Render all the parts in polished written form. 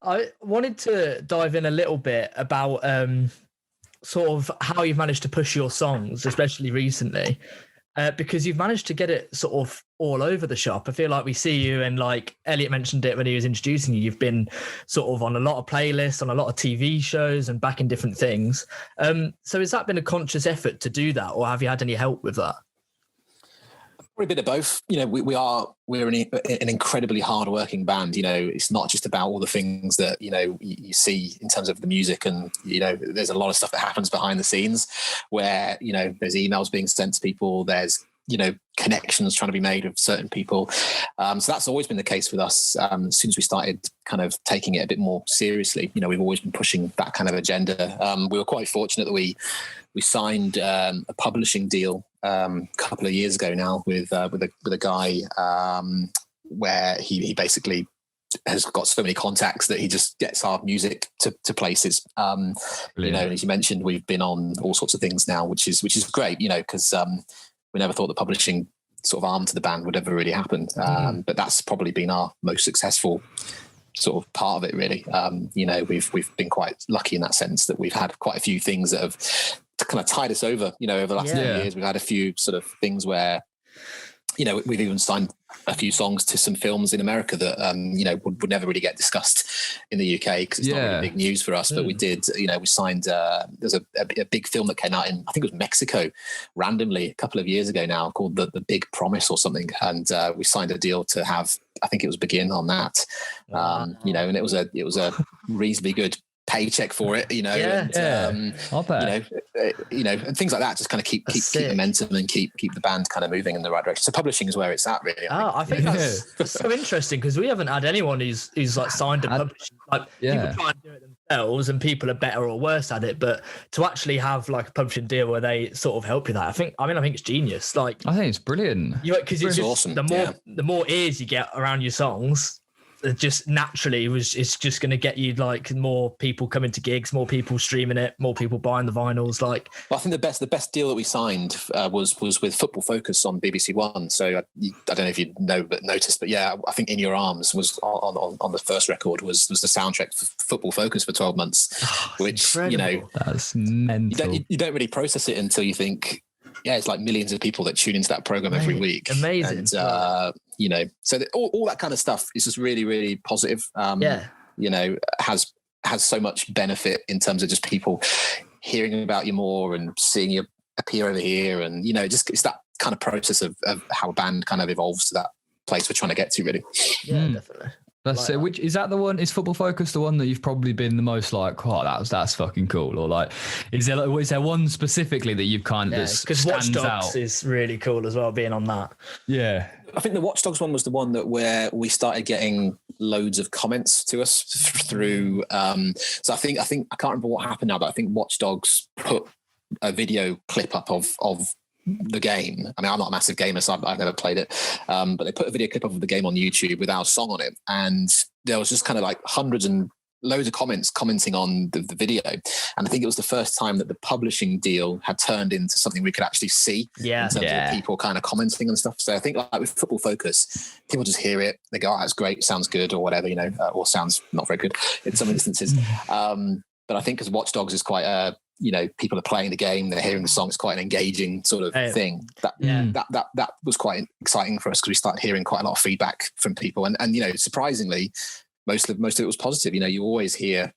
I wanted to dive in a little bit about sort of how you've managed to push your songs, especially recently, because you've managed to get it sort of all over the shop. I feel like we see you, and like Elliot mentioned it when he was introducing you, you've been sort of on a lot of playlists, on a lot of TV shows and back in different things. So has that been a conscious effort to do that, or have you had any help with that? Probably a bit of both. You know, we're an incredibly hardworking band. You know, it's not just about all the things that, you know, you see in terms of the music, and, you know, there's a lot of stuff that happens behind the scenes where, you know, there's emails being sent to people, there's, you know, connections trying to be made with certain people. So that's always been the case with us. As soon as we started kind of taking it a bit more seriously, you know, we've always been pushing that kind of agenda. We were quite fortunate that we signed a publishing deal a couple of years ago now with a guy where he basically has got so many contacts that he just gets our music to places. You know, as you mentioned, we've been on all sorts of things now, which is great, you know, because we never thought the publishing sort of arm to the band would ever really happen. But that's probably been our most successful sort of part of it, really. You know, we've been quite lucky in that sense that we've had quite a few things that have kind of tied us over, you know, over the last few years. We've had a few sort of things where, you know, we've even signed a few songs to some films in America that, you know, would never really get discussed in the UK because it's not really big news for us. But we did, you know, we signed, there's a big film that came out in, I think it was Mexico, randomly a couple of years ago now, called The Big Promise or something. And we signed a deal to have, I think it was Begin on that, you know, and it was a reasonably good paycheck for it, you know, I'll bet. You know, and things like that just kind of keep momentum and keep the band kind of moving in the right direction. So publishing is where it's at, really. I think that's so interesting, because we haven't had anyone who's like signed a publishing. Like people try and do it themselves, and people are better or worse at it. But to actually have like a publishing deal where they sort of help you, that I think it's genius. Like I think it's brilliant. Because it's awesome. The more ears you get around your songs, just naturally it's just going to get you like more people coming to gigs, more people streaming it, more people buying the vinyls. Like, well, I think the best deal that we signed was with Football Focus on BBC One. So I don't know if you noticed, but yeah, I think In Your Arms was on the first record was the soundtrack for Football Focus for 12 months, which incredible. You know, that's mental. You don't really process it until you think, yeah, it's like millions of people that tune into that program every week. Amazing. And, you know, so all that kind of stuff is just really, really positive. You know, has so much benefit in terms of just people hearing about you more and seeing you appear over here. And, you know, just it's that kind of process of how a band kind of evolves to that place we're trying to get to, really. Yeah, definitely. That's it. Which is that the one? Is Football Focus the one that you've probably been the most like, oh, that's fucking cool, or like, is there one specifically that you've kind of because Watch Dogs is really cool as well, being on that. Yeah, I think the Watch Dogs one was the one where we started getting loads of comments to us through. So I think I can't remember what happened now, but I think Watch Dogs put a video clip up of the game. I mean, I'm not a massive gamer, so I've never played it. But they put a video clip of the game on YouTube with our song on it. And there was just kind of like hundreds and loads of commenting on the video. And I think it was the first time that the publishing deal had turned into something we could actually see in terms of people kind of commenting and stuff. So I think like with Football Focus, people just hear it. They go, oh, that's great. Sounds good or whatever, you know, or sounds not very good in some instances. But I think because Watch Dogs is quite you know, people are playing the game, they're hearing the song. It's quite an engaging sort of thing. That was quite exciting for us because we started hearing quite a lot of feedback from people, and you know, surprisingly, most of it was positive. You know, you always hear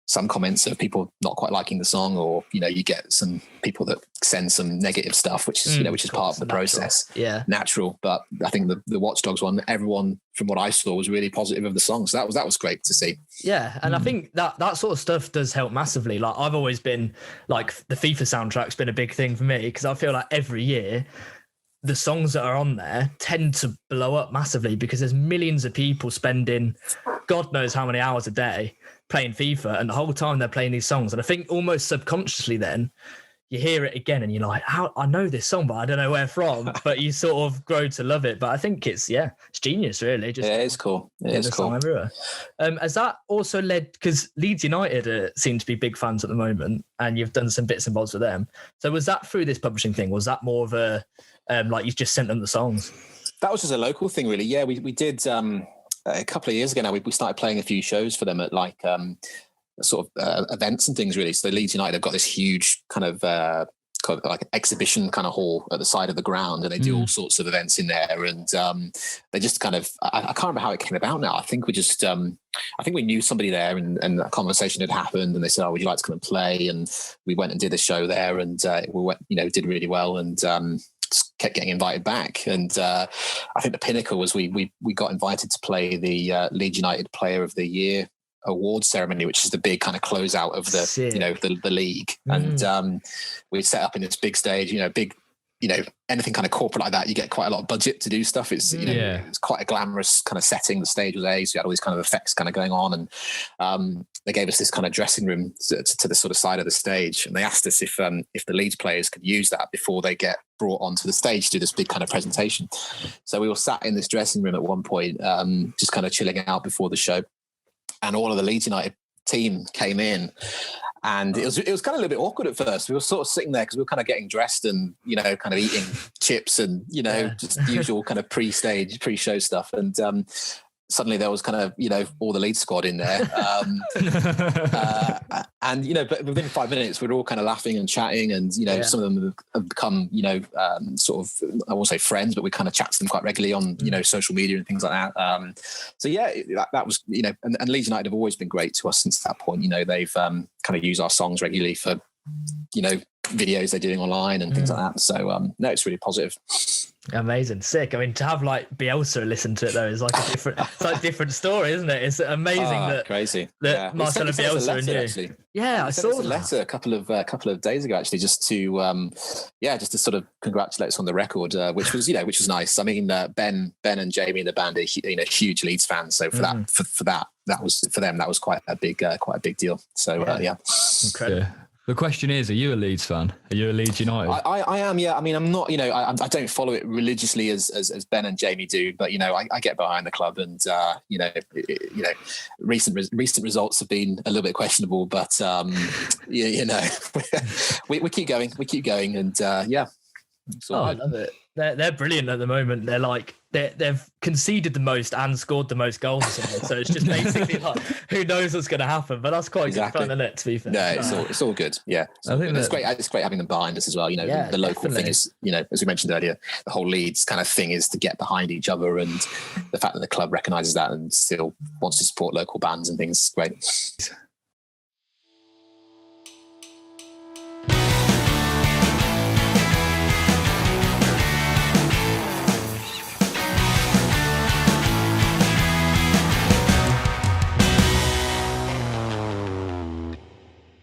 some comments of people not quite liking the song, or you know, you get some people that send some negative stuff, which is which is part of the process. Natural. But I think the Watch Dogs one, everyone from what I saw was really positive of the song, so that was great to see. Yeah, and I think that sort of stuff does help massively. Like I've always been like, the FIFA soundtrack's been a big thing for me because I feel like every year the songs that are on there tend to blow up massively because there's millions of people spending God knows how many hours a day playing FIFA, and the whole time they're playing these songs. And I think almost subconsciously then you hear it again and you're like, how I know this song, but I don't know where from, but you sort of grow to love it. But I think it's genius, really. Just it's cool. It is cool. Everywhere. Has that also led, because Leeds United seem to be big fans at the moment, and you've done some bits and bobs with them. So was that through this publishing thing? Was that more of a, like you just sent them the songs? That was just a local thing, really. Yeah, we did, a couple of years ago now, we started playing a few shows for them at like sort of events and things really. So Leeds United have got this huge kind of like an exhibition kind of hall at the side of the ground, and they do all sorts of events in there. And they just kind of, I can't remember how it came about now. I think we just, I think we knew somebody there, and a conversation had happened, and they said, "Oh, would you like to come and play?" And we went and did a show there, and we went, did really well, and just kept getting invited back. And I think the pinnacle was we got invited to play the Leeds United Player of the Year award ceremony, which is the big kind of closeout of the the league. And we set up in this big stage, big, anything kind of corporate like that, you get quite a lot of budget to do stuff. It's it's quite a glamorous kind of setting. The stage was so you had all these kind of effects kind of going on, and they gave us this kind of dressing room to the sort of side of the stage, and they asked us if the Leeds players could use that before they get brought onto the stage to do this big kind of presentation. So we were sat in this dressing room at one point, just kind of chilling out before the show. And all of the Leeds United team came in, and it was kind of a little bit awkward at first. We were sort of sitting there because we were kind of getting dressed and kind of eating chips and just usual kind of pre-show stuff. And suddenly there was kind of all the Leeds squad in there, and but within 5 minutes we were all kind of laughing and chatting, and some of them have become sort of, I won't say friends, but we kind of chat to them quite regularly on social media and things like that. So that was and Leeds United have always been great to us since that point. They've kind of used our songs regularly for videos they're doing online and things like that. So no, it's really positive. Amazing, sick. I mean, to have like Bielsa listen to it though is like a different story, isn't it? It's amazing that crazy that Marcelo Bielsa and you. Actually. Yeah, I saw a letter a couple of days ago actually, just to sort of congratulate us on the record, which was nice. I mean, Ben and Jamie and the band are huge Leeds fans, so for that was quite a big deal. So incredible. Yeah. The question is, are you a Leeds fan? Are you a Leeds United? I am, yeah. I mean, I'm not, I don't follow it religiously as Ben and Jamie do, but, I get behind the club, and, recent results have been a little bit questionable, but, we keep going and, yeah. I love it. They're brilliant at the moment. They're like they've conceded the most and scored the most goals. So it's just basically like, who knows what's going to happen? But that's quite good fun, isn't it? To be fair, no, it's all good. Yeah, I think it's great. It's great having them behind us as well. The local thing is, as we mentioned earlier, the whole Leeds kind of thing is to get behind each other, and the fact that the club recognises that and still wants to support local bands and things is great.